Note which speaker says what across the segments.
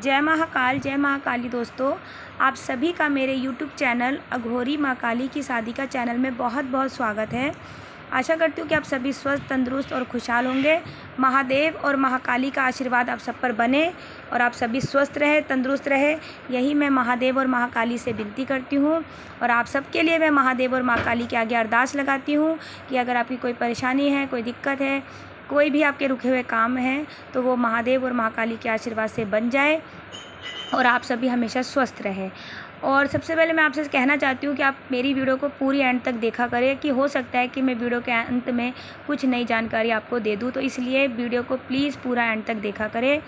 Speaker 1: जय महाकाल, जय महाकाली दोस्तों। आप सभी का मेरे यूट्यूब चैनल अघोरी माँ काली की शादी का चैनल में बहुत बहुत स्वागत है। आशा करती हूँ कि आप सभी स्वस्थ, तंदुरुस्त और खुशहाल होंगे। महादेव और महाकाली का आशीर्वाद आप सब पर बने और आप सभी स्वस्थ रहे, तंदुरुस्त रहे, यही मैं महादेव और महाकाली से विनती करती हूँ। और आप सबके लिए मैं महादेव और महाकाली के आगे अरदास लगाती हूँ कि अगर आपकी कोई परेशानी है, कोई दिक्कत है, कोई भी आपके रुके हुए काम हैं, तो वो महादेव और महाकाली के आशीर्वाद से बन जाए और आप सभी हमेशा स्वस्थ रहें। और सबसे पहले मैं आपसे कहना चाहती हूँ कि आप मेरी वीडियो को पूरी एंड तक देखा करें, कि हो सकता है कि मैं वीडियो के अंत में कुछ नई जानकारी आपको दे दूँ, तो इसलिए वीडियो को प्लीज़ पूरा एंड तक देखा करें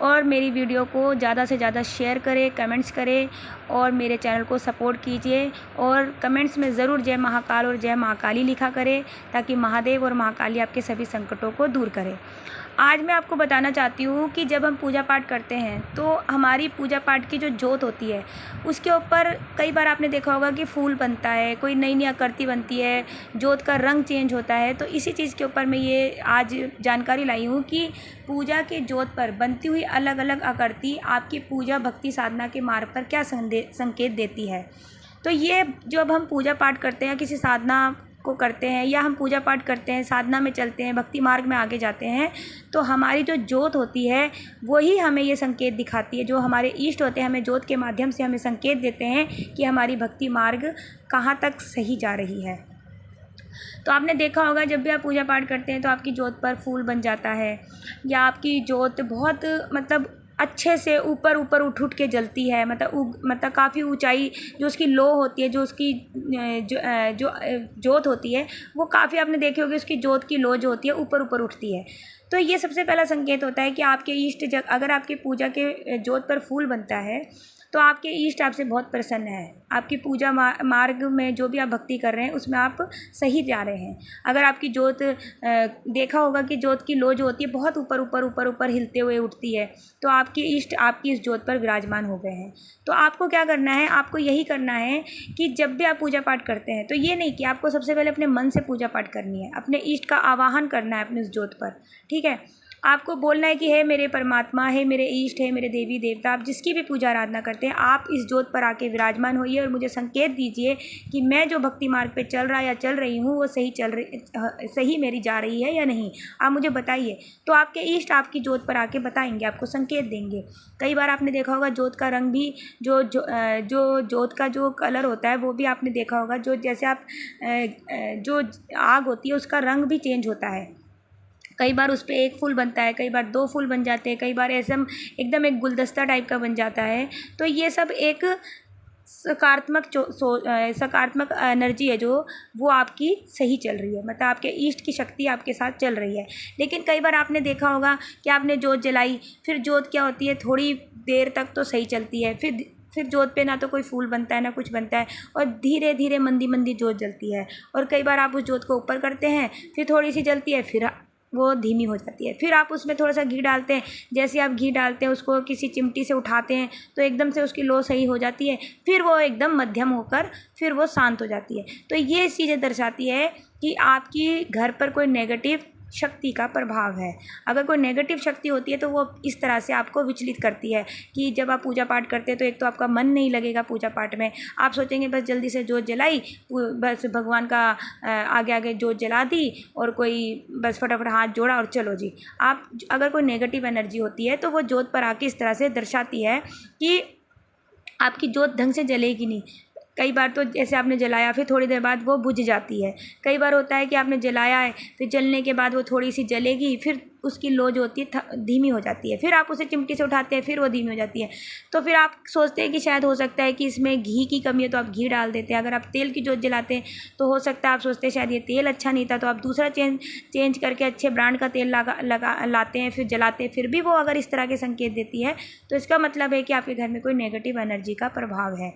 Speaker 1: और मेरी वीडियो को ज़्यादा से ज़्यादा शेयर करें, कमेंट्स करें और मेरे चैनल को सपोर्ट कीजिए। और कमेंट्स में ज़रूर जय महाकाल और जय महाकाली लिखा करें, ताकि महादेव और महाकाली आपके सभी संकटों को दूर करें। आज मैं आपको बताना चाहती हूँ कि जब हम पूजा पाठ करते हैं तो हमारी पूजा पाठ की जो जोत होती है उसके ऊपर कई बार आपने देखा होगा कि फूल बनता है, कोई नई नई आकृति बनती है, जोत का रंग चेंज होता है। तो इसी चीज़ के ऊपर मैं ये आज जानकारी लाई हूँ कि पूजा के जोत पर बनती हुई अलग अलग आकृति आपकी पूजा भक्ति साधना के मार्ग पर क्या संकेत देती है। तो ये जब हम पूजा पाठ करते हैं, किसी साधना को करते हैं या हम पूजा पाठ करते हैं, साधना में चलते हैं, भक्ति मार्ग में आगे जाते हैं, तो हमारी जो जोत होती है वही हमें ये संकेत दिखाती है। जो हमारे इष्ट होते हैं हमें जोत के माध्यम से हमें संकेत देते हैं कि हमारी भक्ति मार्ग कहाँ तक सही जा रही है। तो आपने देखा होगा जब भी आप पूजा पाठ करते हैं तो आपकी जोत पर फूल बन जाता है, या आपकी जोत बहुत अच्छे से ऊपर ऊपर उठ के जलती है, मतलब काफ़ी ऊंचाई जो उसकी लो होती है, जो उसकी जो जोत होती है वो काफ़ी, आपने देखी होगी उसकी जोत की लो जो होती है ऊपर ऊपर उठती है। तो ये सबसे पहला संकेत होता है कि आपके इष्ट अगर आपकी पूजा के जोत पर फूल बनता है तो आपके इष्ट आपसे बहुत प्रसन्न है। आपकी पूजा मार्ग में जो भी आप भक्ति कर रहे हैं उसमें आप सही जा रहे हैं। अगर आपकी जोत देखा होगा कि जोत की लो जो होती है बहुत ऊपर हिलते हुए उठती है, तो आपके इष्ट आपकी इस जोत पर विराजमान हो गए हैं। तो आपको क्या करना है, आपको यही करना है कि जब भी आप पूजा पाठ करते हैं तो ये नहीं कि आपको सबसे पहले अपने मन से पूजा पाठ करनी है, अपने इष्ट का आवाहन करना है अपने उस जोत पर। ठीक है, आपको बोलना है कि हे मेरे परमात्मा, हे मेरे इष्ट, हे मेरे देवी देवता, आप जिसकी भी पूजा आराधना करते हैं, आप इस जोत पर आके विराजमान होइए और मुझे संकेत दीजिए कि मैं जो भक्ति मार्ग पे चल रहा या चल रही हूँ वो सही मेरी जा रही है या नहीं, आप मुझे बताइए। तो आपके इष्ट आपकी जोत पर आके बताएंगे, आपको संकेत देंगे। कई बार आपने देखा होगा जोत का रंग भी, जो जोत का जो कलर होता है वो भी आपने देखा होगा, जो जैसे आप जो आग होती है उसका रंग भी चेंज होता है। कई बार उस पर एक फूल बनता है, कई बार दो फूल बन जाते हैं, कई बार ऐसा एकदम एक गुलदस्ता टाइप का बन जाता है। तो ये सब एक सकारात्मक एनर्जी है जो वो आपकी सही चल रही है, मतलब आपके ईष्ट की शक्ति आपके साथ चल रही है। लेकिन कई बार आपने देखा होगा कि आपने जोत जलाई, फिर जोत क्या होती है थोड़ी देर तक तो सही चलती है, फिर जोत पे ना तो कोई फूल बनता है ना कुछ बनता है, और धीरे धीरे मंदी जोत जलती है। और कई बार आप उस जोत को ऊपर करते हैं, फिर थोड़ी सी जलती है, फिर वो धीमी हो जाती है, फिर आप उसमें थोड़ा सा घी डालते हैं। जैसे आप घी डालते हैं, उसको किसी चिमटी से उठाते हैं तो एकदम से उसकी लो सही हो जाती है, फिर वो एकदम मध्यम होकर फिर वो शांत हो जाती है। तो ये चीज़ें दर्शाती है कि आपकी घर पर कोई नेगेटिव शक्ति का प्रभाव है। अगर कोई नेगेटिव शक्ति होती है तो वो इस तरह से आपको विचलित करती है कि जब आप पूजा पाठ करते हैं तो एक तो आपका मन नहीं लगेगा पूजा पाठ में, आप सोचेंगे बस जल्दी से जोत जलाई, बस भगवान का आगे आगे जोत जला दी और कोई बस फटाफट हाथ जोड़ा और चलो जी। आप अगर कोई नेगेटिव एनर्जी होती है तो वो जोत पर आके इस तरह से दर्शाती है कि आपकी जोत ढंग से जलेगी नहीं। कई बार तो जैसे आपने जलाया फिर थोड़ी देर बाद वो बुझ जाती है। कई बार होता है कि आपने जलाया है, फिर जलने के बाद वो थोड़ी सी जलेगी, फिर उसकी लो जो होती है धीमी हो जाती है, फिर आप उसे चिमटी से उठाते हैं, फिर वो धीमी हो जाती है। तो फिर आप सोचते हैं कि शायद हो सकता है कि इसमें घी की कमी है, तो आप घी डाल देते हैं। अगर आप तेल की जोत जलाते हैं तो हो सकता है आप सोचते हैं शायद ये तेल अच्छा नहीं था, तो आप दूसरा चेंज करके अच्छे ब्रांड का तेल लाते हैं, फिर जलाते हैं, फिर भी वो अगर इस तरह के संकेत देती है तो इसका मतलब है कि आपके घर में कोई नेगेटिव एनर्जी का प्रभाव है।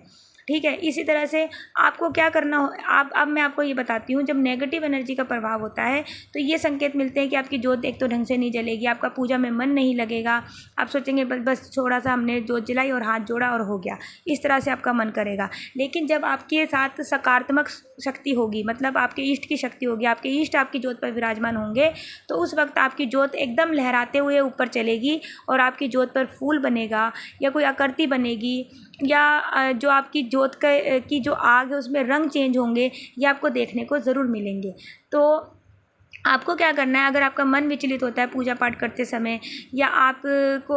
Speaker 1: ठीक है। इसी तरह से आपको क्या करना हो, आप अब मैं आपको ये बताती हूँ, जब नेगेटिव एनर्जी का प्रभाव होता है तो ये संकेत मिलते हैं कि आपकी जोत एक तो ढंग से नहीं जलेगी, आपका पूजा में मन नहीं लगेगा, आप सोचेंगे बस बस थोड़ा सा हमने जोत जलाई और हाथ जोड़ा और हो गया, इस तरह से आपका मन करेगा। लेकिन जब आपके साथ सकारात्मक शक्ति होगी, मतलब आपके इष्ट की शक्ति होगी, आपके इष्ट आपकी जोत पर विराजमान होंगे, तो उस वक्त आपकी जोत एकदम लहराते हुए ऊपर चलेगी और आपकी जोत पर फूल बनेगा या कोई आकृति बनेगी, या जो आपकी जोत की जो आग है उसमें रंग चेंज होंगे, ये आपको देखने को ज़रूर मिलेंगे। तो आपको क्या करना है, अगर आपका मन विचलित होता है पूजा पाठ करते समय, या आपको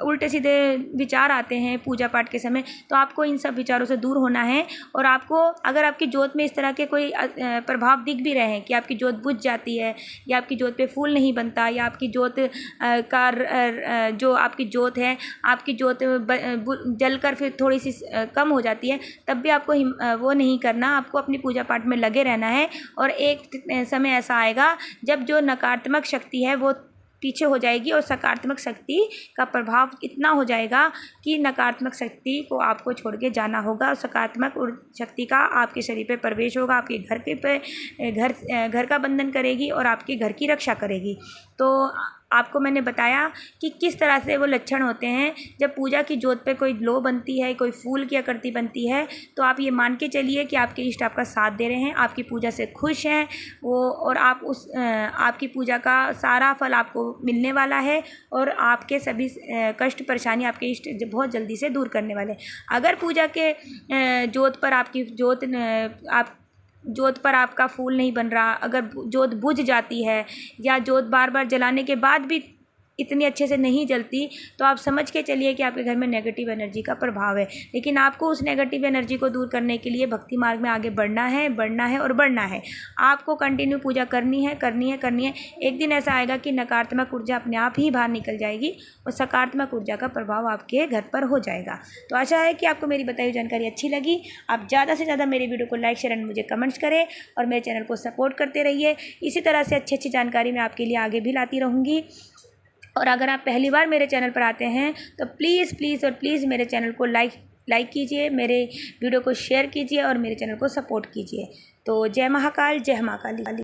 Speaker 1: उल्टे सीधे विचार आते हैं पूजा पाठ के समय, तो आपको इन सब विचारों से दूर होना है। और आपको, अगर आपकी जोत में इस तरह के कोई प्रभाव दिख भी रहे हैं कि आपकी जोत बुझ जाती है, या आपकी जोत पे फूल नहीं बनता, या आपकी जोत जो आपकी जोत है, आपकी जोत जलकर फिर थोड़ी सी कम हो जाती है, तब भी आपको वो नहीं करना, आपको अपनी पूजा पाठ में लगे रहना है। और एक समय ऐसा आएगा जब जो नकारात्मक शक्ति है वो पीछे हो जाएगी और सकारात्मक शक्ति का प्रभाव इतना हो जाएगा कि नकारात्मक शक्ति को आपको छोड़ के जाना होगा और सकारात्मक शक्ति का आपके शरीर पे प्रवेश होगा, आपके घर के पे घर का बंधन करेगी और आपके घर की रक्षा करेगी। तो आपको मैंने बताया कि किस तरह से वो लक्षण होते हैं जब पूजा की जोत पे कोई लो बनती है, कोई फूल की आकृति बनती है, तो आप ये मान के चलिए कि आपके इष्ट आपका साथ दे रहे हैं, आपकी पूजा से खुश हैं वो, और आप आपकी पूजा का सारा फल आपको मिलने वाला है और आपके सभी कष्ट परेशानी आपके इष्ट बहुत जल्दी से दूर करने वाले हैं। अगर पूजा के जोत पर आपकी जोत पर आपका फूल नहीं बन रहा, अगर जोत बुझ जाती है, या जोत बार बार जलाने के बाद भी इतनी अच्छे से नहीं जलती, तो आप समझ के चलिए कि आपके घर में नेगेटिव एनर्जी का प्रभाव है। लेकिन आपको उस नेगेटिव एनर्जी को दूर करने के लिए भक्ति मार्ग में आगे बढ़ना है और बढ़ना है। आपको कंटिन्यू पूजा करनी है। एक दिन ऐसा आएगा कि नकारात्मक ऊर्जा अपने आप ही बाहर निकल जाएगी और सकारात्मक ऊर्जा का प्रभाव आपके घर पर हो जाएगा। तो आशा है कि आपको मेरी बताई हुई जानकारी अच्छी लगी। आप ज़्यादा से ज़्यादा मेरे वीडियो को लाइक, शेयर एंड मुझे कमेंट्स करें और मेरे चैनल को सपोर्ट करते रहिए। इसी तरह से अच्छी जानकारी मैं आपके लिए आगे भी लाती रहूँगी। और अगर आप पहली बार मेरे चैनल पर आते हैं तो प्लीज़ मेरे चैनल को लाइक कीजिए, मेरे वीडियो को शेयर कीजिए और मेरे चैनल को सपोर्ट कीजिए। तो जय महाकाल, जय माँ काली।